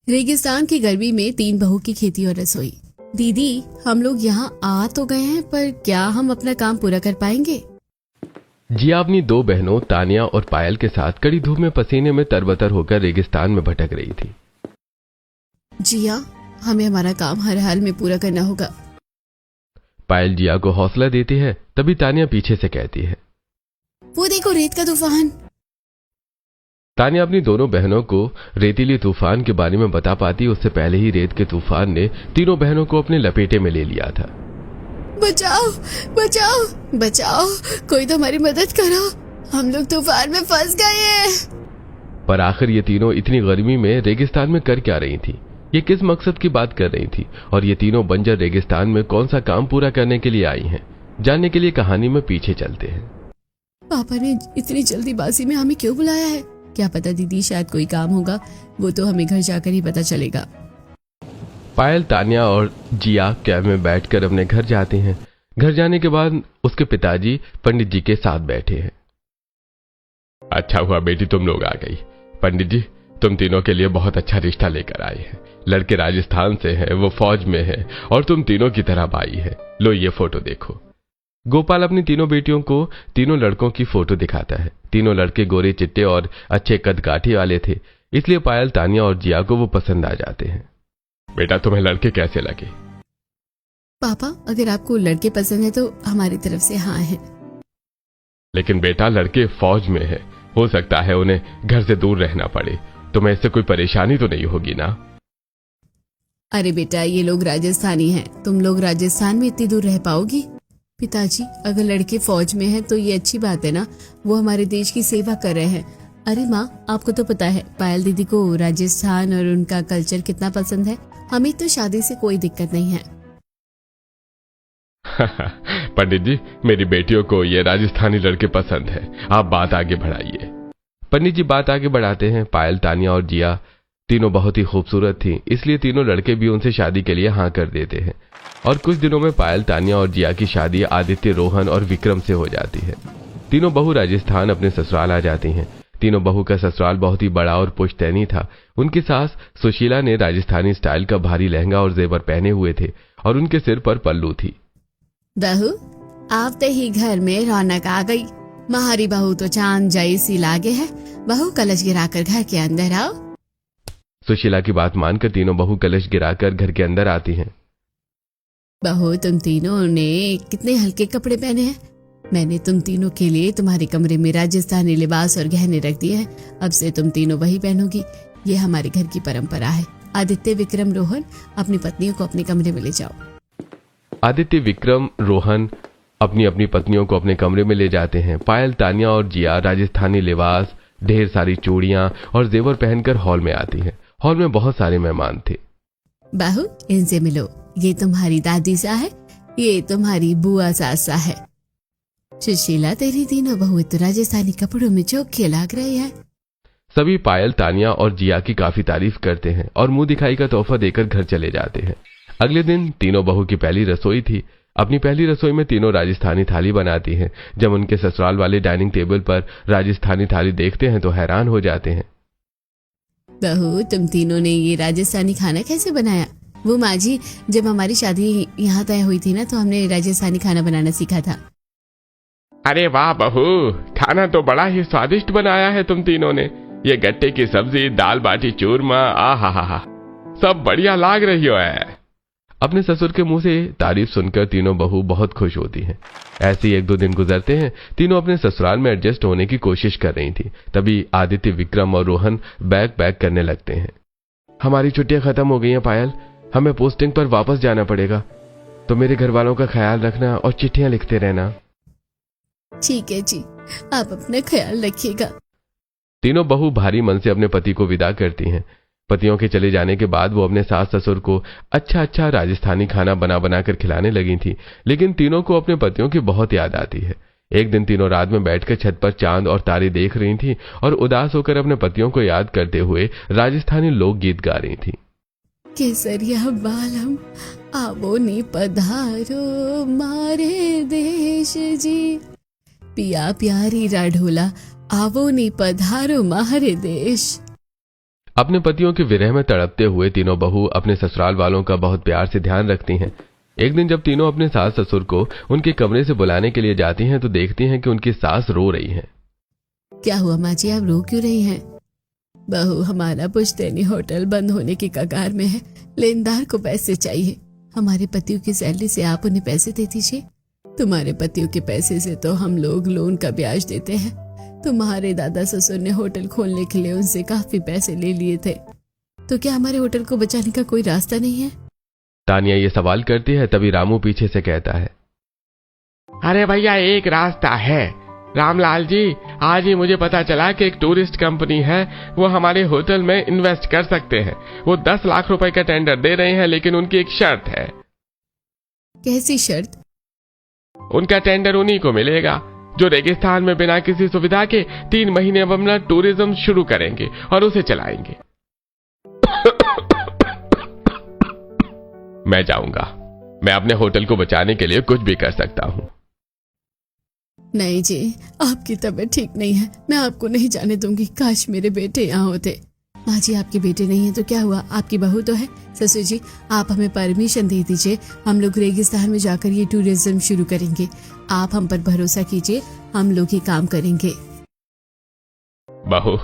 रेगिस्तान की गर्मी में 3 बहू की खेती और रसोई। दीदी, हम लोग यहाँ आ तो गए हैं, पर क्या हम अपना काम पूरा कर पाएंगे? जिया अपनी 2 बहनों तानिया और पायल के साथ कड़ी धूप में पसीने में तरबतर होकर रेगिस्तान में भटक रही थी। जिया, हमें हमारा काम हर हाल में पूरा करना होगा। पायल जिया को हौसला देती है, तभी तानिया पीछे से कहती है, वो देखो रेत का तूफान। तानिया अपनी दोनों बहनों को रेतीली तूफान के बारे में बता पाती उससे पहले ही रेत के तूफान ने तीनों बहनों को अपने लपेटे में ले लिया था। बचाओ बचाओ बचाओ, कोई तो हमारी मदद करो, हम लोग तूफान में फंस गए हैं। पर आखिर ये तीनों इतनी गर्मी में रेगिस्तान में कर क्या रही थी? ये किस मकसद की बात कर रही थी और ये तीनों बंजर रेगिस्तान में कौन सा काम पूरा करने के लिए आई हैं? जानने के लिए कहानी में पीछे चलते हैं। पापा ने इतनी जल्दीबाजी में हमें क्यों बुलाया है? क्या पता दीदी, शायद कोई काम होगा, वो तो हमें घर जाकर ही पता चलेगा। पायल, तानिया और जिया कैब में बैठकर अपने घर जाते हैं। घर जाने के बाद उसके पिताजी पंडित जी के साथ बैठे हैं। अच्छा हुआ बेटी तुम लोग आ गई। पंडित जी, तुम तीनों के लिए बहुत अच्छा रिश्ता लेकर आए हैं। लड़के राजस्थान से हैं, वो फौज में है और तुम तीनों की तरह भाई है। लो ये फोटो देखो। गोपाल अपनी तीनों बेटियों को तीनों लड़कों की फोटो दिखाता है। तीनों लड़के गोरे चिट्टे और अच्छे कद काठी वाले थे, इसलिए पायल, तानिया और जिया को वो पसंद आ जाते हैं। बेटा, तुम्हें लड़के कैसे लगे? पापा, अगर आपको लड़के पसंद है तो हमारी तरफ से हाँ है। लेकिन बेटा, लड़के फौज में है, हो सकता है उन्हें घर से दूर रहना पड़े। तुम्हें इससे कोई परेशानी तो नहीं होगी ना? अरे बेटा, ये लोग राजस्थानी हैं, तुम लोग राजस्थान में इतनी दूर रह पाओगी? पिताजी, अगर लड़के फौज में हैं तो ये अच्छी बात है ना, वो हमारे देश की सेवा कर रहे हैं। अरे माँ, आपको तो पता है पायल दीदी को राजस्थान और उनका कल्चर कितना पसंद है। हमें तो शादी से कोई दिक्कत नहीं है। पंडित जी, मेरी बेटियों को ये राजस्थानी लड़के पसंद है, आप बात आगे बढ़ाइए। पंडित जी बात आगे बढ़ाते हैं। पायल, तानिया और जिया तीनों बहुत ही खूबसूरत थी, इसलिए तीनों लड़के भी उनसे शादी के लिए हाँ कर देते हैं। और कुछ दिनों में पायल, तानिया और जिया की शादी आदित्य, रोहन और विक्रम से हो जाती है। तीनों बहू राजस्थान अपने ससुराल आ जाती हैं। तीनों बहू का ससुराल बहुत ही बड़ा और पुश्तैनी था। उनकी सास सुशीला ने राजस्थानी स्टाइल का भारी लहंगा और जेवर पहने हुए थे और उनके सिर पर पल्लू थी। बहू, आपते ही घर में रौनक आ गई। हमारी बहू तो चांद जैसी लागे है। बहू, कलश गिराकर घर के अंदर आओ। सुशीला की बात मानकर तीनों बहू कलश गिराकर घर के अंदर आती हैं। बहू, तुम तीनों ने कितने हल्के कपड़े पहने हैं। मैंने तुम तीनों के लिए तुम्हारे कमरे में राजस्थानी लिबास और गहने रख दिए हैं। अब से तुम तीनों वही पहनोगी। ये हमारे घर की परंपरा है। आदित्य, विक्रम, रोहन, अपनी पत्नियों को अपने कमरे में ले जाओ। आदित्य, विक्रम, रोहन अपनी अपनी पत्नियों को अपने कमरे में ले जाते हैं। पायल, तानिया और जिया राजस्थानी लिबास, ढेर सारी चूड़ियां और जेवर पहनकर हॉल में आती हैं। हॉल में बहुत सारे मेहमान थे। बहू, इनसे मिलो। ये तुम्हारी दादी सा है, ये तुम्हारी बुआ सासा है। सुशीला, तेरी तीनों बहू तो राजस्थानी कपड़ों में चौखे लग रही है। सभी पायल, तानिया और जिया की काफी तारीफ करते हैं और मुंह दिखाई का तोहफा देकर घर चले जाते हैं। अगले दिन तीनों बहू की पहली रसोई थी। अपनी पहली रसोई में तीनों राजस्थानी थाली बनाती हैं। जब उनके ससुराल वाले डाइनिंग टेबल पर राजस्थानी थाली देखते हैं तो हैरान हो जाते हैं। बहू, तुम तीनों ने ये राजस्थानी खाना कैसे बनाया? वो माँ जी, जब हमारी शादी यहाँ तय हुई थी ना, तो हमने राजस्थानी खाना बनाना सीखा था। अरे वाह बहू, खाना तो बड़ा ही स्वादिष्ट बनाया है तुम तीनों ने। ये गट्टे की सब्जी, दाल बाटी चूरमा, आहा, सब बढ़िया लाग रही है। अपने ससुर के मुंह से तारीफ सुनकर तीनों बहू बहुत खुश होती हैं। ऐसे ही 1-2 दिन गुजरते हैं। तीनों अपने ससुराल में एडजस्ट होने की कोशिश कर रही थी। तभी आदित्य, विक्रम और रोहन बैग पैक करने लगते हैं। हमारी छुट्टियां खत्म हो गई हैं पायल, हमें पोस्टिंग पर वापस जाना पड़ेगा, तो मेरे घर वालों का ख्याल रखना और चिट्ठियां लिखते रहना। ठीक है जी, आप अपना ख्याल रखिएगा। तीनों बहू भारी मन से अपने पति को विदा करती हैं। पतियों के चले जाने के बाद वो अपने सास ससुर को अच्छा राजस्थानी खाना बना बना कर खिलाने लगी थी। लेकिन तीनों को अपने पतियों की बहुत याद आती है। एक दिन तीनों रात में बैठकर छत पर चांद और तारे देख रही थी और उदास होकर अपने पतियों को याद करते हुए राजस्थानी लोकगीत गा रही थी। केसरिया बालम आवो नी पधारो मारे देश जी, पिया प्यारी राढोला आवो नी पधारो मारे देश। अपने पतियों के विरह में तड़पते हुए तीनों बहू अपने ससुराल वालों का बहुत प्यार से ध्यान रखती हैं। एक दिन जब तीनों अपने सास ससुर को उनके कमरे से बुलाने के लिए जाती हैं तो देखती हैं कि उनकी सास रो रही हैं। क्या हुआ माँ जी, आप रो क्यों रही हैं? बहू, हमारा पुश्तैनी होटल बंद होने की कगार में है। लेनदार को पैसे चाहिए। हमारे पतियों की सैलरी से आप उन्हें पैसे दे दीजिए। तुम्हारे पतियों के पैसे से तो हम लोग लोन का ब्याज देते हैं। तुम्हारे दादा ससुर ने होटल खोलने के लिए उनसे काफी पैसे ले लिए थे, तो क्या हमारे होटल को बचाने का कोई रास्ता नहीं है? तानिया ये सवाल करती है, तभी रामू पीछे से कहता है, अरे भैया, एक रास्ता है। रामलाल जी, आज ही मुझे पता चला कि एक टूरिस्ट कंपनी है, वो हमारे होटल में इन्वेस्ट कर सकते हैं। वो 10 लाख रुपए का टेंडर दे रहे हैं, लेकिन उनकी एक शर्त है। कैसी शर्त? उनका टेंडर उन्हीं को मिलेगा जो रेगिस्तान में बिना किसी सुविधा के 3 महीने अपना टूरिज्म शुरू करेंगे और उसे चलाएंगे। मैं जाऊंगा। मैं अपने होटल को बचाने के लिए कुछ भी कर सकता हूं। नहीं जी, आपकी तबीयत ठीक नहीं है। मैं आपको नहीं जाने दूंगी। काश मेरे बेटे यहाँ होते। माँ जी, आपके बेटे नहीं है तो क्या हुआ, आपकी बहू तो है। ससुर जी, आप हमें परमिशन दे दीजिए। हम लोग रेगिस्तान में जाकर ये टूरिज्म शुरू करेंगे। आप हम पर भरोसा कीजिए, हम लोग ही काम करेंगे। बहू,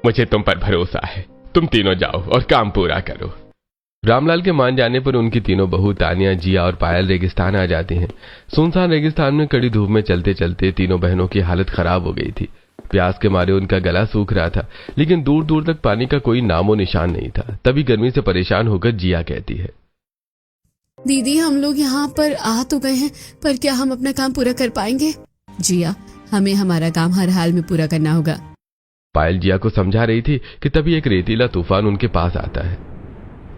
मुझे तुम पर भरोसा है। तुम तीनों जाओ और काम पूरा करो। रामलाल के मान जाने पर उनकी तीनों बहू तानिया, जिया और पायल रेगिस्तान आ जाती हैं। सुनसान रेगिस्तान में कड़ी धूप में चलते चलते तीनों बहनों की हालत खराब हो गई थी। प्यास के मारे उनका गला सूख रहा था, लेकिन दूर दूर तक पानी का कोई नामो निशान नहीं था। तभी गर्मी से परेशान होकर जिया कहती है, दीदी, हम लोग यहाँ पर आ तो गए हैं, पर क्या हम अपना काम पूरा कर पाएंगे? जिया, हमें हमारा काम हर हाल में पूरा करना होगा। पायल जिया को समझा रही थी कि तभी एक रेतीला तूफान उनके पास आता है।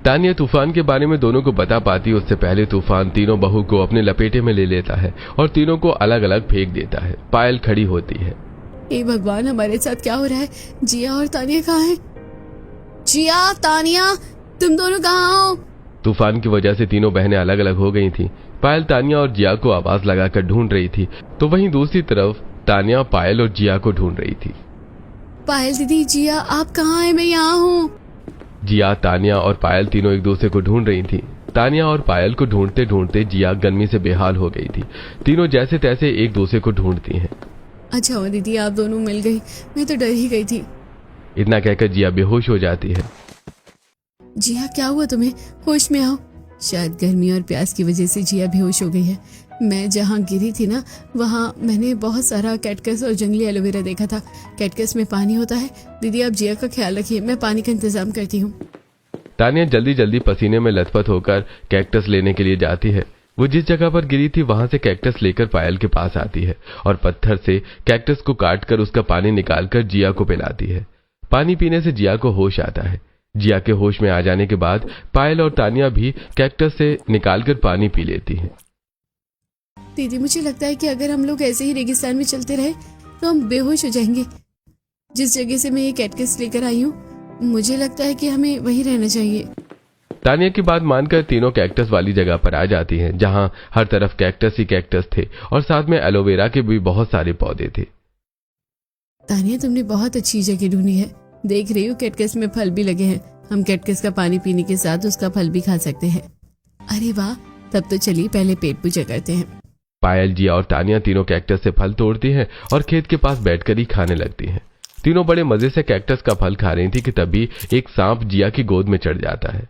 तानिया तूफान के बारे में दोनों को बता पाती उससे पहले तूफान तीनों बहू को अपने लपेटे में ले लेता है और तीनों को अलग अलग फेंक देता है। पायल खड़ी होती है, हे भगवान, हमारे साथ क्या हो रहा है? जिया और तानिया कहाँ हैं? जिया, तानिया, तुम दोनों कहाँ हो? तूफान की वजह से तीनों बहनें अलग अलग हो गई थी। पायल तानिया और जिया को आवाज लगाकर ढूंढ रही थी, तो वहीं दूसरी तरफ तानिया पायल और जिया को ढूंढ रही थी। पायल दीदी, जिया, आप कहाँ हैं? मैं यहाँ हूँ। जिया, तानिया और पायल तीनों एक दूसरे को ढूंढ रही थी। तानिया और पायल को ढूंढते ढूंढते जिया गर्मी से बेहाल हो गई थी। तीनों जैसे तैसे एक दूसरे को ढूंढती हैं। अच्छा हुआ दीदी, आप दोनों मिल गई। मैं तो डर ही गई थी। इतना कहकर जिया बेहोश हो जाती है। जिया, क्या हुआ तुम्हें? होश में आओ। शायद गर्मी और प्यास की वजह से जिया बेहोश हो गई है। मैं जहाँ गिरी थी ना, वहाँ मैंने बहुत सारा कैक्टस और जंगली एलोवेरा देखा था। कैक्टस में पानी होता है। दीदी, आप जिया का ख्याल रखिए, मैं पानी का इंतजाम करती हूँ। तानिया जल्दी जल्दी पसीने में लथपथ होकर कैक्टस लेने के लिए जाती है। वो जिस जगह पर गिरी थी वहां से कैक्टस लेकर पायल के पास आती है और पत्थर से कैक्टस को काटकर उसका पानी निकालकर जिया को पिलाती है। पानी पीने से जिया को होश आता है। जिया के होश में आ जाने के बाद पायल और तानिया भी कैक्टस से निकालकर पानी पी लेती हैं। दीदी, मुझे लगता है कि अगर हम लोग ऐसे ही रेगिस्तान में चलते रहे तो हम बेहोश हो जाएंगे। जिस जगह से मैं ये कैक्टस लेकर आई हूँ, मुझे लगता है कि हमें वहीं रहना चाहिए। तानिया की बात मानकर तीनों कैक्टस वाली जगह पर आ जाती हैं, जहां हर तरफ कैक्टस ही कैक्टस थे और साथ में एलोवेरा के भी बहुत सारे पौधे थे। तानिया, तुमने बहुत अच्छी जगह ढूंढी है। देख रही हूँ कैक्टस में फल भी लगे हैं। हम कैक्टस का पानी पीने के साथ उसका फल भी खा सकते हैं। अरे वाह, तब तो चलिए पहले पेट पूजा करते हैं। पायल, जिया और तानिया तीनों कैक्टस से फल तोड़ती हैं और खेत के पास बैठकर ही खाने लगती हैं। तीनों बड़े मजे से कैक्टस का फल खा रही थी कि तभी एक सांप जिया की गोद में चढ़ जाता है।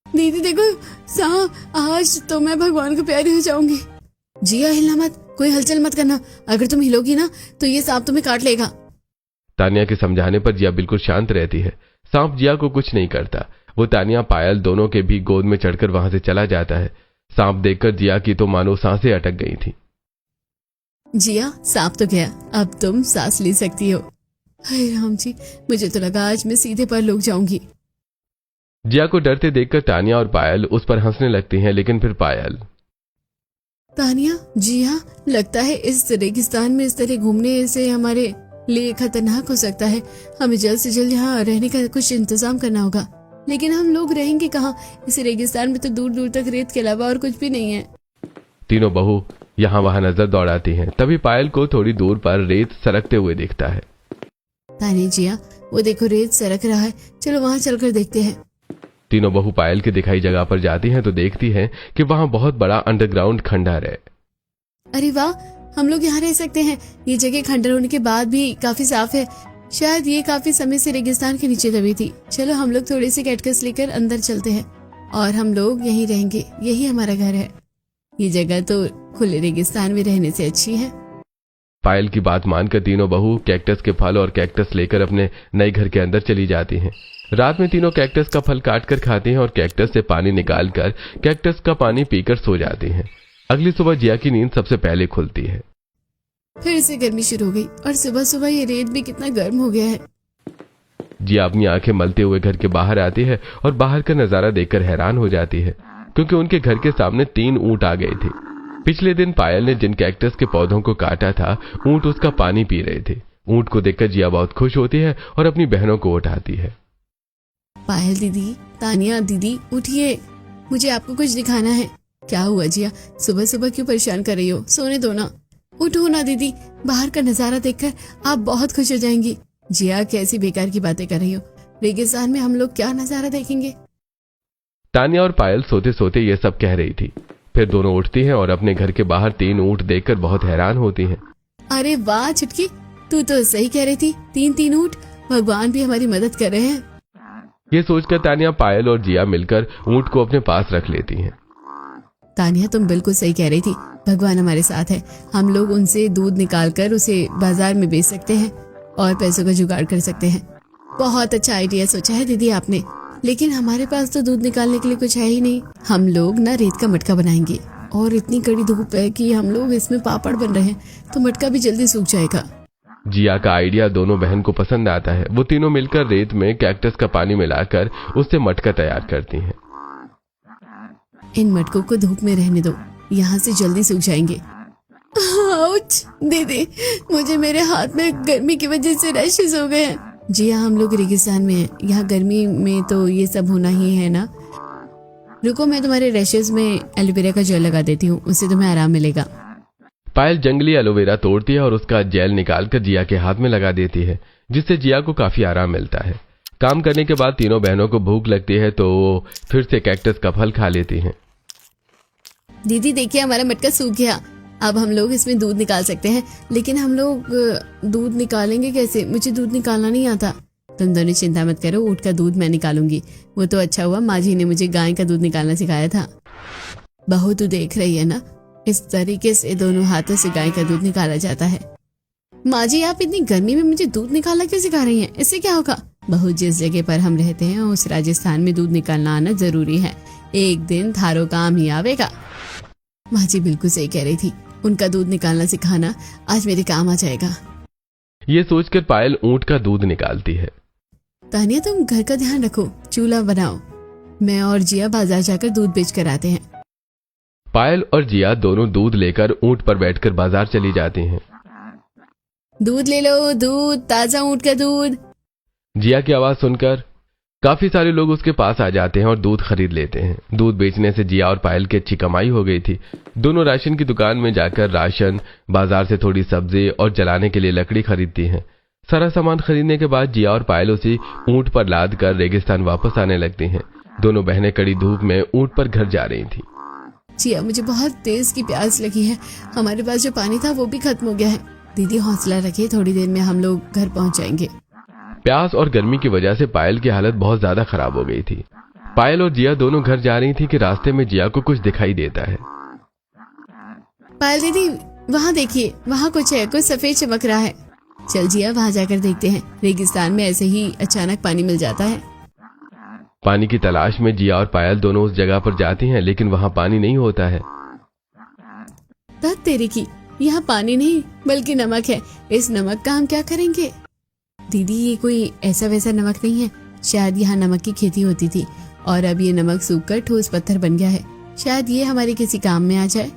दीदी देखो, सांप, आज तो मैं भगवान को प्यारी हो जाऊंगी। जिया, हिलना मत, कोई हलचल मत करना। अगर तुम हिलोगी ना तो ये सांप तुम्हें काट लेगा। तानिया के समझाने पर जिया बिल्कुल शांत रहती है। सांप जिया को कुछ नहीं करता। वो तानिया पायल दोनों के भी गोद में चढ़कर वहां से चला जाता है। सांप देखकर जिया की तो मानो सांसें अटक गई थी। जिया, सांप तो गया, अब तुम सांस ले सकती हो। हाय राम जी, मुझे तो लगा आज मैं सीधे परलोक जाऊंगी। जिया को डरते देखकर तानिया और पायल उस पर हंसने लगती हैं, लेकिन फिर पायल, तानिया, जिया, लगता है इस रेगिस्तान में इस तरह घूमने से हमारे लिए खतरनाक हो सकता है। हमें जल्द से जल्द यहाँ रहने का कुछ इंतजाम करना होगा। लेकिन हम लोग रहेंगे कहाँ? इस रेगिस्तान में तो दूर दूर तक रेत के अलावा और कुछ भी नहीं है। तीनों बहू यहाँ वहां नजर दौड़ाती हैं। तभी पायल को थोड़ी दूर पर रेत सरकते हुए दिखता है। तानिया, जिया, वो देखो रेत सरक रहा है, चलो वहाँ चलकर देखते हैं। तीनों बहू पायल की दिखाई जगह पर जाती हैं तो देखती हैं कि वहां बहुत बड़ा अंडरग्राउंड खंडहर है। अरे वाह, हम लोग यहाँ रह सकते हैं। ये जगह खंडहर होने के बाद भी काफी साफ है। शायद ये काफी समय से रेगिस्तान के नीचे दबी थी। चलो हम लोग थोड़ी सी कैक्टस लेकर अंदर चलते हैं और हम लोग यहीं रहेंगे। यही हमारा घर है। ये जगह तो खुले रेगिस्तान में रहने से अच्छी है। पायल की बात मानकर तीनों बहू कैक्टस के फल और कैक्टस लेकर अपने नए घर के अंदर चली जाती हैं। रात में तीनों कैक्टस का फल काटकर खाती हैं और कैक्टस से पानी निकालकर कैक्टस का पानी पीकर सो जाती हैं। अगली सुबह जिया की नींद सबसे पहले खुलती है। फिर से गर्मी शुरू हो गई और सुबह सुबह ये रेत भी कितना गर्म हो गया है। जिया अपनी आंखें मलते हुए घर के बाहर आती है और बाहर का नजारा देखकर हैरान हो जाती है, क्योंकि उनके घर के सामने 3 ऊंट आ गए थे। पिछले दिन पायल ने जिन कैक्टस के पौधों को काटा था, ऊंट उसका पानी पी रहे थे। ऊंट को देखकर जिया बहुत खुश होती है और अपनी बहनों को उठाती है। पायल दीदी, तानिया दीदी, उठिए, मुझे आपको कुछ दिखाना है। क्या हुआ जिया, सुबह सुबह क्यों परेशान कर रही हो? सोने दो ना। उठो ना दीदी, बाहर का नजारा देखकर आप बहुत खुश हो जाएंगी। जिया, कैसी बेकार की बातें कर रही हो? रेगिस्तान में हम लोग क्या नजारा देखेंगे? तानिया और पायल सोते सोते ये सब कह रही थी। फिर दोनों उठती हैं और अपने घर के बाहर 3 ऊंट देखकर बहुत हैरान होती हैं। अरे वाह छुटकी, तू तो सही कह रही थी। 3 ऊंट, भगवान भी हमारी मदद कर रहे हैं। ये सोचकर तानिया, पायल और जिया मिलकर ऊंट को अपने पास रख लेती हैं। तानिया, तुम बिल्कुल सही कह रही थी। भगवान हमारे साथ है। हम लोग उनसे दूध निकालकर उसे बाजार में बेच सकते हैं और पैसों का जुगाड़ कर सकते हैं। बहुत अच्छा आइडिया सोचा है दीदी आपने, लेकिन हमारे पास तो दूध निकालने के लिए कुछ है ही नहीं। हम लोग ना रेत का मटका बनाएंगे और इतनी कड़ी धूप है कि हम लोग इसमें पापड़ बन रहे हैं, तो मटका भी जल्दी सूख जाएगा। जिया का आइडिया दोनों बहन को पसंद आता है। वो तीनों मिलकर रेत में कैक्टस का पानी मिलाकर उससे मटका तैयार करती हैं। इन मटकों को धूप में रहने दो, यहाँ से जल्दी सूख जाएंगे। आउच, दीदी, मुझे मेरे हाथ में गर्मी की वजह से रैशेस हो गए हैं। जी हाँ, हम लोग रेगिस्तान में हैं। यहाँ गर्मी में तो ये सब होना ही है ना। रुको, मैं तुम्हारे रैशेस में एलोवेरा का जेल लगा देती हूँ, उससे तुम्हें आराम मिलेगा। पायल जंगली एलोवेरा तोड़ती है और उसका जेल निकालकर जिया के हाथ में लगा देती है, जिससे जिया को काफी आराम मिलता है। काम करने के बाद तीनों बहनों को भूख लगती है तो वो फिर से कैक्टस का फल खा लेती हैं। दीदी देखिए, हमारा मटका सूख गया। अब हम लोग इसमें दूध निकाल सकते हैं, लेकिन हम लोग दूध निकालेंगे कैसे? मुझे दूध निकालना नहीं आता। तुम दोनों चिंता मत करो, ऊंट का दूध मैं निकालूंगी। वो तो अच्छा हुआ माँ जी ने मुझे गाय का दूध निकालना सिखाया था। बहू, तू देख रही है ना, इस तरीके से दोनों हाथों से गाय का दूध निकाला जाता है। माँ जी, आप इतनी गर्मी में मुझे दूध निकालना क्यों सिखा रही हैं? इससे क्या होगा? बहू, जिस जगह पर हम रहते हैं उस राजस्थान में दूध निकालना आना जरूरी है। एक दिन थारो काम ही आवेगा। माँ जी बिल्कुल सही कह रही थी, उनका दूध निकालना सिखाना आज मेरे काम आ जाएगा। ये सोचकर पायल ऊंट का दूध निकालती है। तानिया, तुम घर का ध्यान रखो, चूल्हा बनाओ। मैं और जिया बाजार जाकर दूध बेच कर आते हैं। पायल और जिया दोनों दूध लेकर ऊंट पर बैठकर बाजार चली जाती हैं। दूध ले लो, दूध, ताजा ऊंट का दूध। जिया की आवाज सुनकर काफी सारे लोग उसके पास आ जाते हैं और दूध खरीद लेते हैं। दूध बेचने से जिया और पायल की अच्छी कमाई हो गई थी। दोनों राशन की दुकान में जाकर राशन, बाजार से थोड़ी सब्जी और जलाने के लिए लकड़ी खरीदती हैं। सारा सामान खरीदने के बाद जिया और पायल उसी ऊंट पर लाद कर रेगिस्तान वापस आने लगती हैं। दोनों बहनें कड़ी धूप में ऊंट पर घर जा रही थी। जिया, मुझे बहुत तेज की प्यास लगी है। हमारे पास जो पानी था वो भी खत्म हो गया है। दीदी हौसला रखिए, थोड़ी देर में हम लोग घर पहुंच जाएंगे। प्यास और गर्मी की वजह से पायल की हालत बहुत ज्यादा खराब हो गई थी। पायल और जिया दोनों घर जा रही थी कि रास्ते में जिया को कुछ दिखाई देता है। पायल दीदी, वहाँ देखिए, वहाँ कुछ है, कुछ सफेद चमक रहा है। चल जिया, वहाँ जाकर देखते हैं। रेगिस्तान में ऐसे ही अचानक पानी मिल जाता है। पानी की तलाश में जिया और पायल दोनों उस जगह पर जाती हैं, लेकिन वहाँ पानी नहीं होता है। धत तेरी की, यहाँ पानी नहीं बल्कि नमक है। इस नमक का हम क्या करेंगे? दीदी, ये कोई ऐसा वैसा नमक नहीं है। शायद यहाँ नमक की खेती होती थी और अब ये नमक सूखकर ठोस पत्थर बन गया है। शायद ये हमारे किसी काम में आ जाए।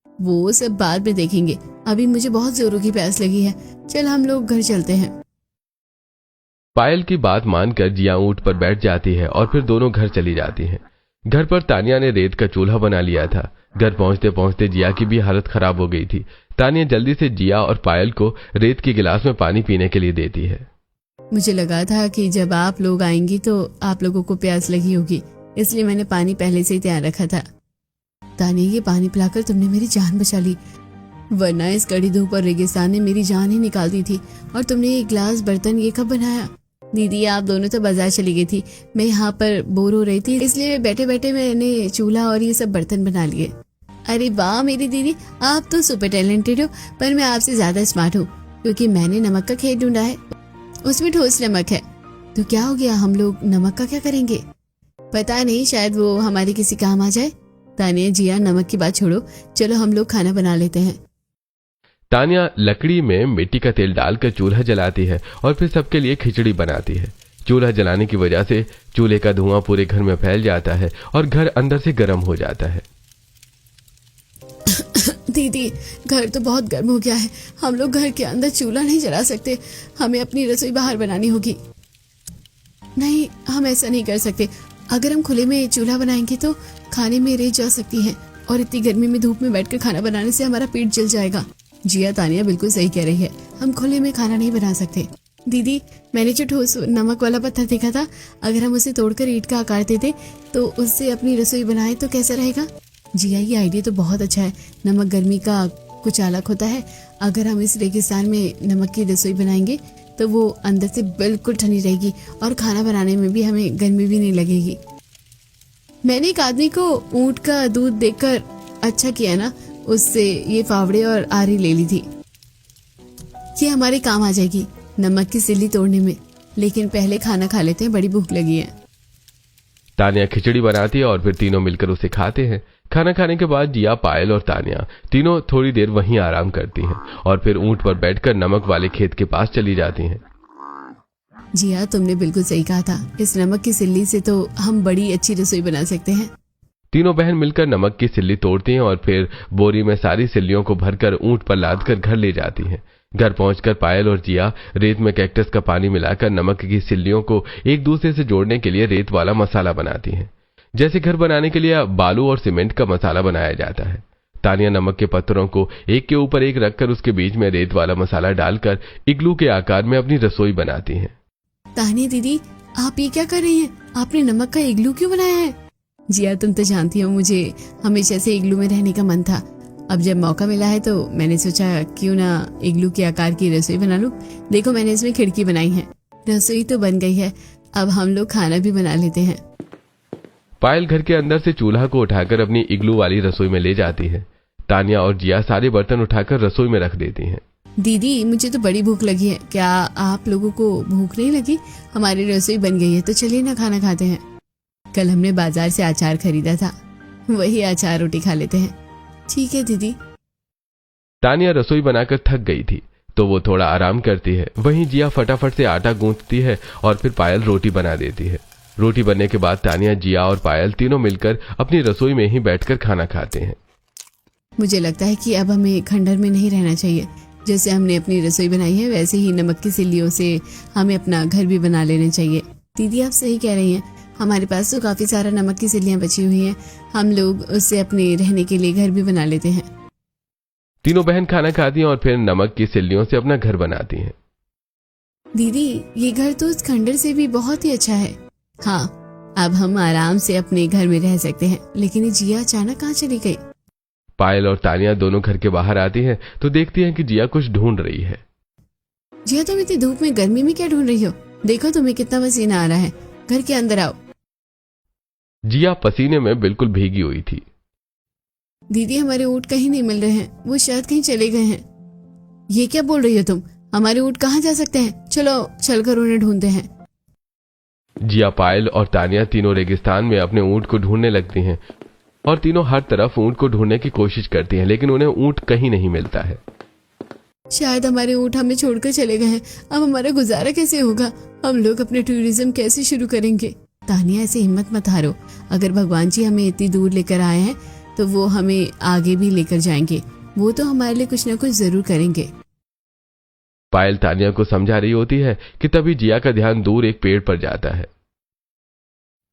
वो सब बाद में देखेंगे, अभी मुझे बहुत जोरों की प्यास लगी है। चल हम लोग घर चलते हैं। पायल की बात मानकर जिया ऊंट पर बैठ जाती है और फिर दोनों घर चली जाती हैं। घर पर तानिया ने रेत का चूल्हा बना लिया था। घर पहुंचते पहुंचते जिया की भी हालत खराब हो गई थी। तानिया जल्दी से जिया और पायल को रेत के गिलास में पानी पीने के लिए देती है। मुझे लगा था कि जब आप लोग आएंगी तो आप लोगों को प्यास लगी होगी, इसलिए मैंने पानी पहले से ही तैयार रखा था। तानिया, ये पानी पिलाकर तुमने मेरी जान बचा ली, वरना इस कड़ी धूप और रेगिस्तान ने मेरी जान ही निकाल दी थी। और तुमने ये गिलास बर्तन ये कब बनाया? दीदी, आप दोनों तो बाजार चली गई थी, मैं यहाँ पर बोर हो रही थी, इसलिए बैठे बैठे मैंने चूल्हा और ये सब बर्तन बना लिए। अरे वाह मेरी दीदी, आप तो सुपर टैलेंटेड हो, पर मैं आपसे ज्यादा स्मार्ट हूँ, क्योंकि मैंने नमक का खेत ढूंढा है, उसमें ठोस नमक है। तो क्या हो गया, हम लोग नमक का क्या करेंगे? पता नहीं, शायद वो हमारे किसी काम आ जाए। तानिया, जिया, नमक की बात छोड़ो, चलो हम लोग खाना बना लेते हैं। तानिया लकड़ी में मिट्टी का तेल डालकर चूल्हा जलाती है और फिर सबके लिए खिचड़ी बनाती है। चूल्हा जलाने की वजह से चूल्हे का धुआं पूरे घर में फैल जाता है और घर अंदर से गर्म हो जाता है। दीदी, घर तो बहुत गर्म हो गया है, हम लोग घर के अंदर चूल्हा नहीं जला सकते, हमें अपनी रसोई बाहर बनानी होगी। नहीं, हम ऐसा नहीं कर सकते, अगर हम खुले में चूल्हा बनाएंगे तो खाने में रेत जा सकती है, और इतनी गर्मी में धूप में बैठकर खाना बनाने से हमारा पेट जल जाएगा। जिया, तानिया बिल्कुल सही कह रही है, हम खुले में खाना नहीं बना सकते। दीदी, मैंने जो ठोस नमक वाला पत्थर देखा था, अगर हम उसे तोड़कर ईंट का आकार दे दे तो उससे अपनी रसोई बनाए तो कैसा रहेगा? जिया, ये आइडिया तो बहुत अच्छा है, नमक गर्मी का कुछ अलग होता है, अगर हम इस रेगिस्तान में नमक की रसोई बनाएंगे तो वो अंदर से बिल्कुल ठंडी रहेगी और खाना बनाने में भी हमें गर्मी भी नहीं लगेगी। मैंने एक आदमी को ऊंट का दूध देकर अच्छा किया ना, उससे ये फावड़े और आरी ले ली थी, ये हमारे काम आ जाएगी नमक की सिल्ली तोड़ने में। लेकिन पहले खाना खा लेते हैं, बड़ी भूख लगी है। तानिया खिचड़ी बनाती है और फिर तीनों मिलकर उसे खाते हैं। खाना खाने के बाद जिया, पायल और तानिया तीनों थोड़ी देर वहीं आराम करती हैं और फिर ऊंट पर बैठकर नमक वाले खेत के पास चली जाती हैं। जिया, तुमने बिल्कुल सही कहा था, इस नमक की सिल्ली से तो हम बड़ी अच्छी रसोई बना सकते हैं। तीनों बहन मिलकर नमक की सिल्ली तोड़ती हैं और फिर बोरी में सारी सिल्लियों को भरकर ऊंट पर लादकर घर ले जाती हैं। घर पहुंचकर पायल और जिया रेत में कैक्टस का पानी मिलाकर नमक की सिल्लियों को एक दूसरे से जोड़ने के लिए रेत वाला मसाला बनाती हैं, जैसे घर बनाने के लिए बालू और सीमेंट का मसाला बनाया जाता है। तानिया नमक के पत्थरों को एक के ऊपर एक रखकर उसके बीच में रेत वाला मसाला डालकर इग्लू के आकार में अपनी रसोई बनाती हैं। तानिया दीदी, आप ये क्या कर रही हैं? आपने नमक का इग्लू क्यों बनाया है? जिया, तुम तो जानती हो मुझे हमेशा से इग्लू में रहने का मन था, अब जब मौका मिला है तो मैंने सोचा क्यों ना इग्लू के आकार की रसोई बना लूं। देखो, मैंने इसमें खिड़की बनाई है, रसोई तो बन गई है, अब हम लोग खाना भी बना लेते हैं। पायल घर के अंदर से चूल्हा को उठाकर अपनी इग्लू वाली रसोई में ले जाती है। तानिया और जिया सारे बर्तन उठाकर रसोई में रख देती हैं। दीदी, मुझे तो बड़ी भूख लगी है, क्या आप लोगों को भूख नहीं लगी? हमारी रसोई बन गई है तो चलिए ना खाना खाते हैं। कल हमने बाजार से अचार खरीदा था, वही अचार रोटी खा लेते हैं। ठीक है दीदी। तानिया रसोई बनाकर थक गई थी तो वो थोड़ा आराम करती है, वहीं जिया फटाफट से आटा गूंथती है और फिर पायल रोटी बना देती है। रोटी बनने के बाद तानिया, जिया और पायल तीनों मिलकर अपनी रसोई में ही बैठकर खाना खाते हैं। मुझे लगता है कि अब हमें खंडर में नहीं रहना चाहिए, जैसे हमने अपनी रसोई बनाई है वैसे ही नमक की सिल्लियों से हमें अपना घर भी बना लेना चाहिए। दीदी, आप सही कह रही हैं, हमारे पास तो काफी सारा नमक की सिल्लियां बची हुई हैं, हम लोग उससे अपने रहने के लिए घर भी बना लेते हैं। तीनों बहन खाना खाती हैं और फिर नमक की सिल्लियों से अपना घर बनाती हैं। दीदी, ये घर तो इस खंडर से भी बहुत ही अच्छा है। हाँ, अब हम आराम से अपने घर में रह सकते हैं। लेकिन ये जिया अचानक कहाँ चली गई? पायल और तानिया दोनों घर के बाहर आती हैं तो देखती हैं कि जिया कुछ ढूंढ रही है। जिया, तुम इतनी धूप में गर्मी में क्या ढूंढ रही हो? देखो तुम्हें कितना पसीना आ रहा है, घर के अंदर आओ। जिया पसीने में बिल्कुल भीगी हुई थी। दीदी, हमारे ऊँट कहीं नहीं मिल रहे हैं, वो शायद कहीं चले गए हैं। ये क्या बोल रही हो तुम? हमारे ऊँट कहाँ जा सकते हैं? चलो चलकर उन्हें ढूंढते हैं। जिया, पायल और तानिया तीनों रेगिस्तान में अपने ऊंट को ढूंढने लगती हैं और तीनों हर तरफ ऊंट को ढूंढने की कोशिश करती हैं, लेकिन उन्हें ऊंट कहीं नहीं मिलता है। शायद हमारे ऊँट हमें छोड़कर चले गए हैं, अब हमारा गुजारा कैसे होगा? हम लोग अपने टूरिज्म कैसे शुरू करेंगे? तानिया, ऐसे हिम्मत मत हारो, अगर भगवान जी हमें इतनी दूर लेकर आए हैं तो वो हमें आगे भी लेकर जाएंगे, वो तो हमारे लिए कुछ ना कुछ जरूर करेंगे। पायल तानिया को समझा रही होती है कि तभी जिया का ध्यान दूर एक पेड़ पर जाता है।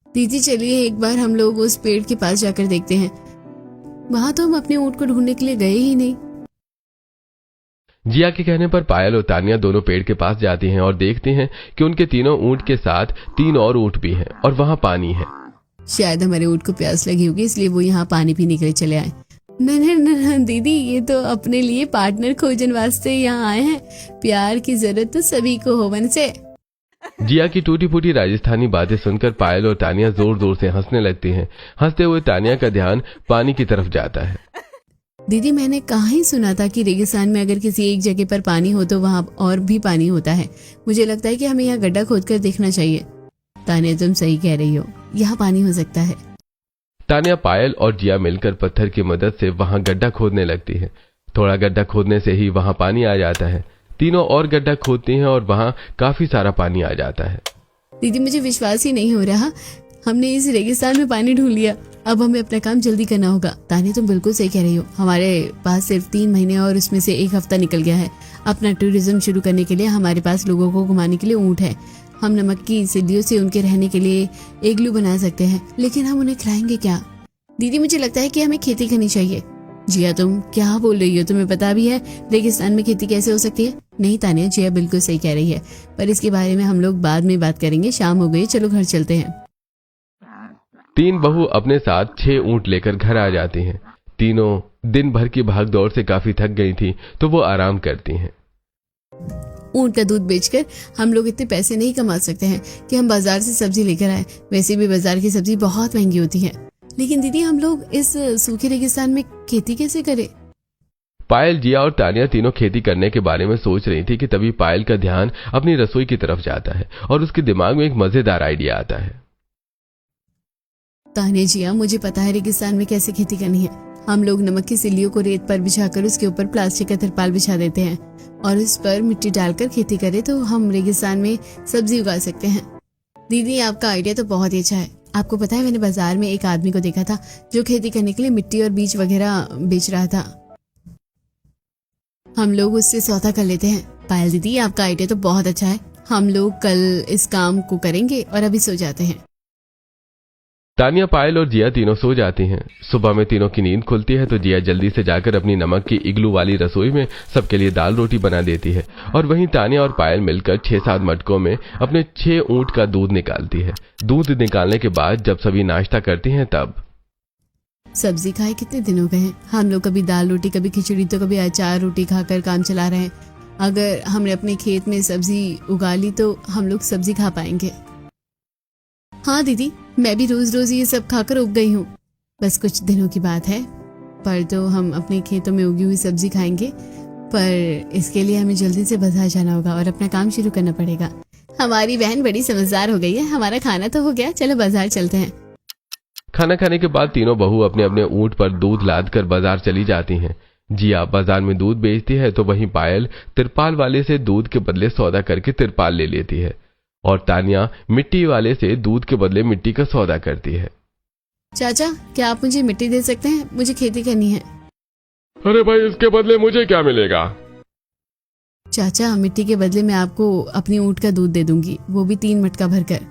दीदी, चलिए एक बार हम लोग उस पेड़ के पास जाकर देखते हैं, वहां तो हम अपने ऊँट को ढूंढने के लिए गए ही नहीं। जिया के कहने पर पायल और तानिया दोनों पेड़ के पास जाती हैं और देखती हैं कि उनके तीनों ऊंट के साथ 3 और ऊंट भी हैं और वहां पानी है। शायद हमारे ऊँट को प्यास लगी होगी, इसलिए वो यहाँ पानी पीने के लिए चले आए। नहीं दीदी, ये तो अपने लिए पार्टनर खोजने वास्ते यहाँ आए हैं। प्यार की जरूरत तो सभी को हो मन से। जिया की टूटी फूटी राजस्थानी बातें सुनकर पायल और तानिया जोर जोर से हंसने लगती हैं। हंसते हुए तानिया का ध्यान पानी की तरफ जाता है। दीदी, मैंने कहाँ ही सुना था कि रेगिस्तान में अगर किसी एक जगह पर पानी हो तो वहाँ और भी पानी होता है। मुझे लगता है कि हमें यहाँ गड्ढा खोदकर देखना चाहिए। तानिया, तुम सही कह रही हो, यहाँ पानी हो सकता है। तानिया, पायल और जिया मिलकर पत्थर की मदद से वहां गड्ढा खोदने लगती है। थोड़ा गड्ढा खोदने से ही वहां पानी आ जाता है। तीनों और गड्ढा खोदती हैं और वहां काफी सारा पानी आ जाता है। दीदी, मुझे विश्वास ही नहीं हो रहा, हमने इस रेगिस्तान में पानी ढूंढ लिया। अब हमें अपना काम जल्दी करना होगा। तानिया, तुम बिल्कुल सही कह रही हो। हमारे पास सिर्फ 3 महीने और उसमें से 1 हफ्ता निकल गया है। अपना टूरिज्म शुरू करने के लिए हमारे पास लोगों को घुमाने के लिए ऊँट है। हम नमक की सिल्लियों से उनके रहने के लिए इग्लू बना सकते हैं, लेकिन हम उन्हें खिलाएंगे क्या? दीदी, मुझे लगता है कि हमें खेती करनी चाहिए। जिया, तुम क्या बोल रही हो? तुम्हें पता भी है रेगिस्तान में खेती कैसे हो सकती है? नहीं तानिया, जिया बिल्कुल सही कह रही है, पर इसके बारे में हम लोग बाद में बात करेंगे। शाम हो गई, चलो घर चलते हैं। 3 बहू अपने साथ 6 ऊंट लेकर घर आ जाती हैं। तीनों दिन भर की भागदौड़ से काफी थक गई थी, तो वो आराम करती हैं। ऊंट का दूध बेचकर हम लोग इतने पैसे नहीं कमा सकते हैं कि हम बाजार से सब्जी लेकर आए। वैसे भी बाजार की सब्जी बहुत महंगी होती है। लेकिन दीदी, हम लोग इस सूखे रेगिस्तान में खेती कैसे करें? पायल, जिया और तानिया तीनों खेती करने के बारे में सोच रही थी कि तभी पायल का ध्यान अपनी रसोई की तरफ जाता है और उसके दिमाग में एक मजेदार आइडिया आता है। तानिया, जिया, मुझे पता है रेगिस्तान में कैसे खेती करनी है। हम लोग नमक की सिल्लियों को रेत पर बिछाकर उसके ऊपर प्लास्टिक का तिरपाल बिछा देते हैं और उस पर मिट्टी डालकर खेती करें तो हम रेगिस्तान में सब्जी उगा सकते हैं। दीदी, आपका आइडिया तो बहुत ही अच्छा है। आपको पता है, मैंने बाजार में एक आदमी को देखा था जो खेती करने के लिए मिट्टी और बीज वगैरह बेच रहा था। हम लोग उससे सौदा कर लेते हैं। पायल दीदी, आपका आइडिया तो बहुत अच्छा है। हम लोग कल इस काम को करेंगे और अभी सो जाते हैं। तानिया, पायल और जिया तीनों सो जाती हैं। सुबह में तीनों की नींद खुलती है तो जिया जल्दी से जाकर अपनी नमक की इग्लू वाली रसोई में सबके लिए दाल रोटी बना देती है और वहीं तानिया और पायल मिलकर 6-7 मटकों में अपने 6 ऊंट का दूध निकालती है। दूध निकालने के बाद जब सभी नाश्ता करती हैं तब सब्जी खाए कितने दिन हो गए हैं। हम लोग कभी दाल रोटी, कभी खिचड़ी, तो कभी अचार रोटी खाकर काम चला रहे हैं। अगर हमने अपने खेत में सब्जी उगा ली तो हम लोग सब्जी खा पाएंगे। हाँ दीदी, मैं भी रोज रोज ये सब खाकर उग गई हूँ। बस कुछ दिनों की बात है, पर तो हम अपने खेतों में उगी हुई सब्जी खाएंगे। पर इसके लिए हमें जल्दी से बाजार जाना होगा और अपना काम शुरू करना पड़ेगा। हमारी बहन बड़ी समझदार हो गई है। हमारा खाना तो हो गया, चलो बाजार चलते हैं। खाना खाने के बाद तीनों बहू अपने अपने ऊंट पर दूध लादकर बाजार चली जाती हैं। जिया बाजार में दूध बेचती है तो वहीं पायल तिरपाल वाले से दूध के बदले सौदा करके तिरपाल ले लेती है और तानिया मिट्टी वाले से दूध के बदले मिट्टी का सौदा करती है। चाचा, क्या आप मुझे मिट्टी दे सकते हैं? मुझे खेती करनी है। अरे भाई, इसके बदले मुझे क्या मिलेगा? चाचा, मिट्टी के बदले मैं आपको अपनी ऊंट का दूध दे दूंगी, वो भी 3 मटका भरकर।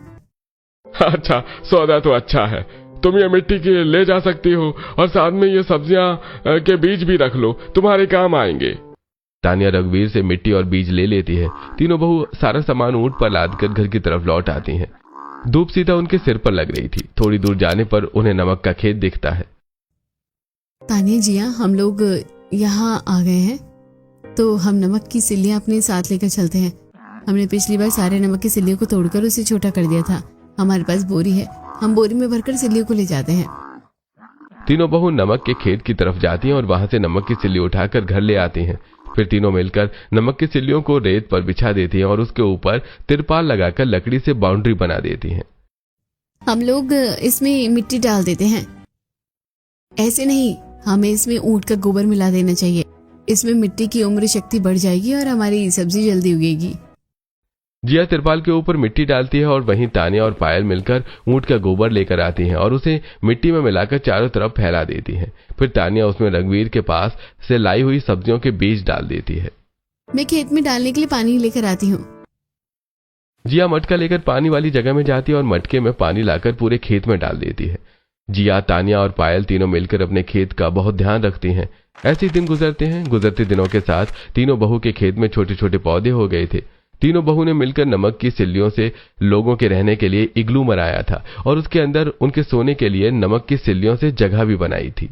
अच्छा, सौदा तो अच्छा है। तुम ये मिट्टी के ले जा सकती हो और साथ में ये सब्जियां के बीज भी रख लो, तुम्हारे काम आएंगे। तानिया रघुवीर से मिट्टी और बीज ले लेती है। तीनों बहू सारा सामान ऊंट पर लादकर घर की तरफ लौट आती हैं। धूप सीधा उनके सिर पर लग रही थी। थोड़ी दूर जाने पर उन्हें नमक का खेत दिखता है। तानिया, जिया, हम लोग यहाँ आ गए हैं तो हम नमक की सिल्लियां अपने साथ लेकर चलते हैं। हमने पिछली बार सारे नमक की सिल्लियों को तोड़कर उसे छोटा कर दिया था। हमारे पास बोरी है, हम बोरी में भरकर सिल्लियों को ले जाते हैं। तीनों बहू नमक के खेत की तरफ जाती हैं और वहां से नमक की सिल्ली उठाकर घर ले आती हैं। फिर तीनों मिलकर नमक की सिल्लियों को रेत पर बिछा देती हैं और उसके ऊपर तिरपाल लगाकर लकड़ी से बाउंड्री बना देती हैं। हम लोग इसमें मिट्टी डाल देते हैं। ऐसे नहीं, हमें इसमें ऊंट का गोबर मिला देना चाहिए। इसमें मिट्टी की उम्र शक्ति बढ़ जाएगी और हमारी सब्जी जल्दी उगेगी। जिया तिरपाल के ऊपर मिट्टी डालती है और वहीं तानिया और पायल मिलकर ऊंट का गोबर लेकर आती हैं और उसे मिट्टी में मिलाकर चारों तरफ फैला देती हैं। फिर तानिया उसमें रघुवीर के पास से लाई हुई सब्जियों के बीज डाल देती है। मैं खेत में डालने के लिए पानी लेकर आती हूँ। जिया मटका लेकर पानी वाली जगह में जाती है और मटके में पानी लाकर पूरे खेत में डाल देती है। जिया, तानिया और पायल तीनों मिलकर अपने खेत का बहुत ध्यान रखती हैं। ऐसे ही दिन गुजरते हैं। गुजरते दिनों के साथ तीनों बहू के खेत में छोटे छोटे पौधे हो गए थे। तीनों बहू ने मिलकर नमक की सिल्लियों से लोगों के रहने के लिए इग्लू बनाया था और उसके अंदर उनके सोने के लिए नमक की सिल्लियों से जगह भी बनाई थी।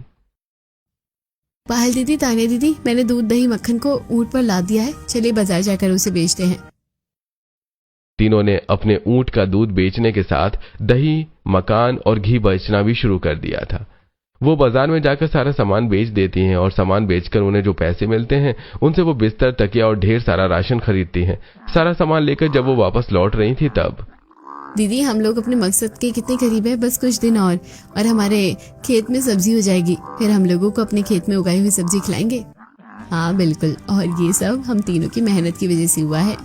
पायल दीदी, तानिया दीदी, मैंने दूध दही मक्खन को ऊंट पर लाद दिया है, चलिए बाजार जाकर उसे बेचते हैं। तीनों ने अपने ऊंट का दूध बेचने के साथ दही, मकान और घी बेचना भी शुरू कर दिया था। वो बाजार में जाकर सारा सामान बेच देती हैं और सामान बेचकर उन्हें जो पैसे मिलते हैं उनसे वो बिस्तर, तकिया और ढेर सारा राशन खरीदती हैं। सारा सामान लेकर जब वो वापस लौट रही थी तब दीदी, हम लोग अपने मकसद के कितने करीब है, बस कुछ दिन और हमारे खेत में सब्जी हो जाएगी, फिर हम लोगों को अपने खेत में उगाई हुई सब्जी खिलाएंगे। हाँ बिल्कुल, और ये सब हम तीनों की मेहनत की वजह से हुआ है।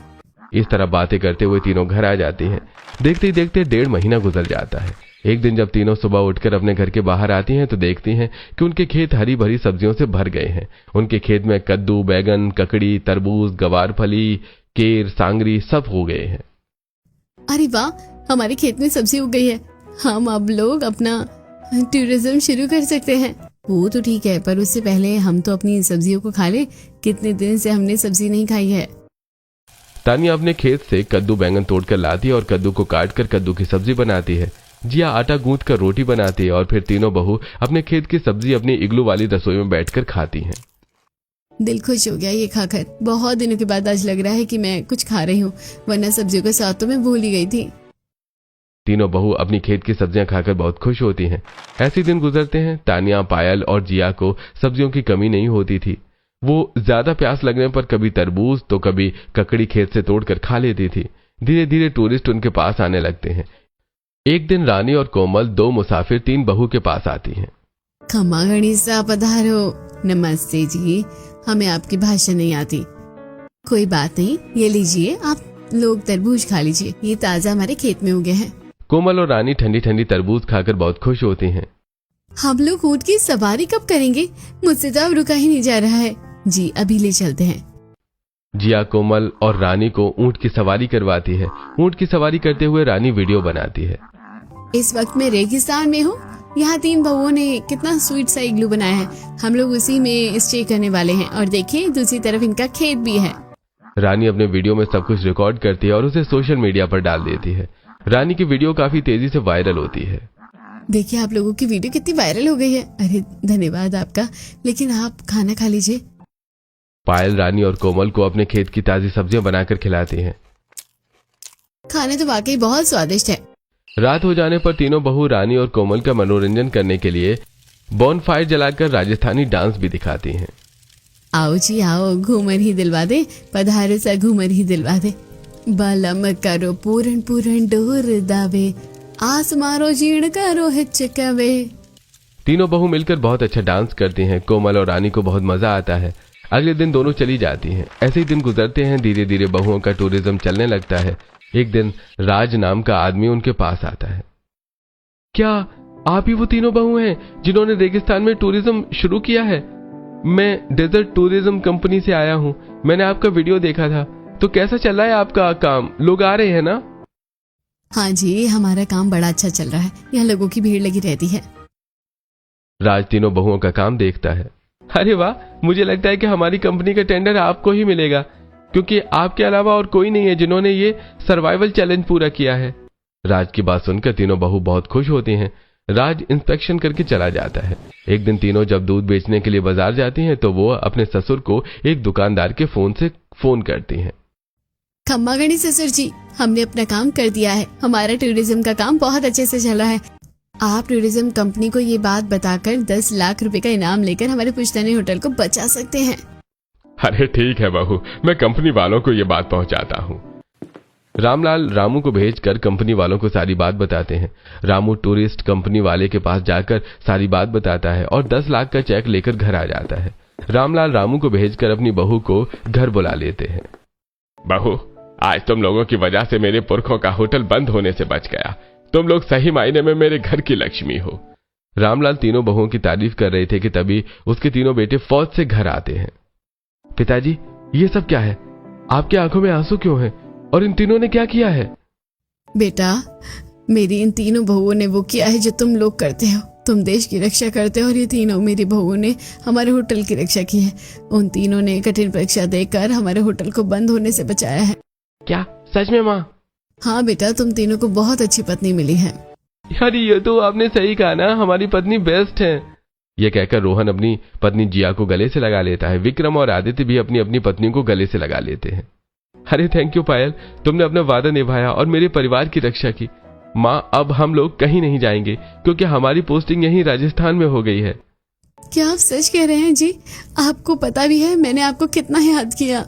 इस तरह बातें करते हुए तीनों घर आ जाती हैं। देखते ही देखते 1.5 महीना गुजर जाता है। एक दिन जब तीनों सुबह उठकर अपने घर के बाहर आती हैं तो देखती हैं कि उनके खेत हरी भरी सब्जियों से भर गए हैं। उनके खेत में कद्दू, बैगन, ककड़ी, तरबूज, गवारफली, केर, सांगरी सब हो गए हैं। अरे वाह, हमारे खेत में सब्जी उग गई है, हम अब लोग अपना टूरिज्म शुरू कर सकते हैं। वो तो ठीक है, पर उससे पहले हम तो अपनी सब्जियों को खा ले, कितने दिन से हमने सब्जी नहीं खाई है। तानिया अपने खेत से कद्दू, बैंगन तोड़कर लाती है और कद्दू को काटकर कद्दू की सब्जी बनाती है। जिया आटा गूंथ कर रोटी बनाती है और फिर तीनों बहू अपने खेत की सब्जी अपनी इग्लू वाली रसोई में बैठकर खाती हैं। दिल खुश हो गया ये खाकर। बहुत दिनों के बाद आज लग रहा है कि मैं कुछ खा रही हूँ, वरना सब्जियों का स्वाद तो मैं भूल ही गई थी। तीनों बहू अपनी खेत की सब्जियां खाकर बहुत खुश होती हैं। ऐसे दिन गुजरते हैं। तानिया, पायल और जिया को सब्जियों की कमी नहीं होती थी। वो ज्यादा प्यास लगने पर कभी तरबूज तो कभी ककड़ी खेत से तोड़कर खा लेती थी। धीरे धीरे टूरिस्ट उनके पास आने लगते हैं। एक दिन रानी और कोमल, 2 मुसाफिर 3 बहू के पास आती हैं। खम्मा गणिसा पधारो। नमस्ते जी, हमें आपकी भाषा नहीं आती। कोई बात नहीं, ये लीजिए, आप लोग तरबूज खा लीजिए, ये ताजा हमारे खेत में उगे हैं। कोमल और रानी ठंडी ठंडी तरबूज खाकर बहुत खुश होती हैं। हम लोग ऊंट की सवारी कब करेंगे? मुझसे तो अब रुका ही नहीं जा रहा है। जी, अभी ले चलते हैं। जिया कोमल और रानी को ऊंट की सवारी करवाती है। ऊंट की सवारी करते हुए रानी वीडियो बनाती है। इस वक्त मैं रेगिस्तान में हूँ। यहाँ 3 बहुओं ने कितना स्वीट सा इग्लू बनाया है, हम लोग उसी में स्टे करने वाले हैं। और देखिए, दूसरी तरफ इनका खेत भी है। रानी अपने वीडियो में सब कुछ रिकॉर्ड करती है और उसे सोशल मीडिया पर डाल देती है। रानी की वीडियो काफी तेजी से वायरल होती है। देखिए, आप लोगों की वीडियो कितनी वायरल हो गई है। अरे धन्यवाद आपका, लेकिन आप खाना खा लीजिए। पायल रानी और कोमल को अपने खेत की ताजी सब्जियां बनाकर खिलाती हैं। खाने तो वाकई बहुत स्वादिष्ट है। रात हो जाने पर तीनों बहू रानी और कोमल का मनोरंजन करने के लिए बॉनफायर जलाकर राजस्थानी डांस भी दिखाती हैं। आओ जी आओ, घूमर ही दिलवा दे, पधारो सा घूमर ही दिलवा दे। बलम करो पूरन पूरन डोर दावे, आस मारो जीर्ण करो हिचकवे। तीनों बहू मिलकर बहुत अच्छा डांस करती हैं। कोमल और रानी को बहुत मजा आता है। अगले दिन दोनों चली जाती हैं। ऐसे ही दिन गुजरते हैं। धीरे धीरे बहुओं का टूरिज्म चलने लगता है। एक दिन राज नाम का आदमी उनके पास आता है। क्या आप ही वो तीनों बहू हैं जिन्होंने रेगिस्तान में टूरिज्म शुरू किया है? मैं डेजर्ट टूरिज्म कंपनी से आया हूँ। मैंने आपका वीडियो देखा था, तो कैसा चल रहा है आपका काम? लोग आ रहे हैं ना? हाँ जी, हमारा काम बड़ा अच्छा चल रहा है, यहाँ लोगों की भीड़ लगी रहती है। राज तीनों बहुओं का काम देखता है। अरे वाह, मुझे लगता है कि हमारी कंपनी का टेंडर आपको ही मिलेगा, क्योंकि आपके अलावा और कोई नहीं है जिन्होंने ये सर्वाइवल चैलेंज पूरा किया है। राज की बात सुनकर तीनों बहू बहुत खुश होती हैं। राज इंस्पेक्शन करके चला जाता है। एक दिन तीनों जब दूध बेचने के लिए बाजार जाती हैं तो वो अपने ससुर को एक दुकानदार के फोन से फोन करती हैं। खम्मा गणी ससुर जी, हमने अपना काम कर दिया है। हमारा टूरिज्म का काम बहुत अच्छे से चल रहा है। आप टूरिज्म कंपनी को ये बात बताकर 10 लाख रुपए का इनाम लेकर हमारे पुश्तैनी होटल को बचा सकते हैं। अरे ठीक है बहू, मैं कंपनी वालों को ये बात पहुंचाता हूँ। रामलाल रामू को भेजकर कंपनी वालों को सारी बात बताते हैं। रामू टूरिस्ट कंपनी वाले के पास जाकर सारी बात बताता है और 10 लाख का चेक लेकर घर आ जाता है। रामलाल रामू को भेजकर अपनी बहू को घर बुला लेते हैं। बहू, आज तुम लोगों की वजह से मेरे पुरखों का होटल बंद होने से बच गया। तुम लोग सही मायने में मेरे घर की लक्ष्मी हो। रामलाल तीनों बहुओं की तारीफ कर रहे थे कि तभी उसके तीनों बेटे फौज से घर आते हैं। पिताजी, ये सब क्या है? आपकी आंखों में आंसू क्यों हैं? और इन तीनों ने क्या किया है? बेटा, मेरी इन तीनों बहुओं ने वो किया है जो तुम लोग करते हो। तुम देश की रक्षा करते हो और ये तीनों मेरी बहुओं ने हमारे होटल की रक्षा की है। उन तीनों ने कठिन परीक्षा देकर हमारे होटल को बंद होने से बचाया है। क्या सच में माँ? हाँ बेटा, तुम तीनों को बहुत अच्छी पत्नी मिली है। यार ये तो आपने सही कहा ना, हमारी पत्नी बेस्ट है। ये कहकर रोहन अपनी पत्नी जिया को गले से लगा लेता है। विक्रम और आदित्य भी अपनी अपनी पत्नी को गले से लगा लेते हैं। अरे थैंक यू पायल, तुमने अपना वादा निभाया और मेरे परिवार की रक्षा की। माँ अब हम लोग कहीं नहीं जाएंगे क्योंकि हमारी पोस्टिंग यहीं राजस्थान में हो गई है। क्या आप सच कह रहे हैं जी? आपको पता भी है मैंने आपको कितना याद किया।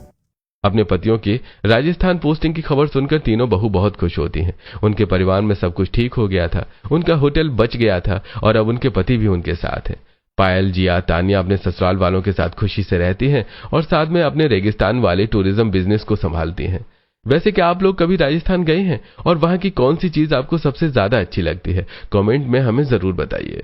अपने पतियों की राजस्थान पोस्टिंग की खबर सुनकर तीनों बहू बहुत खुश होती हैं। उनके परिवार में सब कुछ ठीक हो गया था, उनका होटल बच गया था और अब उनके पति भी उनके साथ हैं। पायल, जिया, तानिया अपने ससुराल वालों के साथ खुशी से रहती हैं और साथ में अपने रेगिस्तान वाले टूरिज्म बिजनेस को संभालती हैं। वैसे क्या आप लोग कभी राजस्थान गए हैं और वहां की कौन सी चीज आपको सबसे ज्यादा अच्छी लगती है? कमेंट में हमें जरूर बताइए।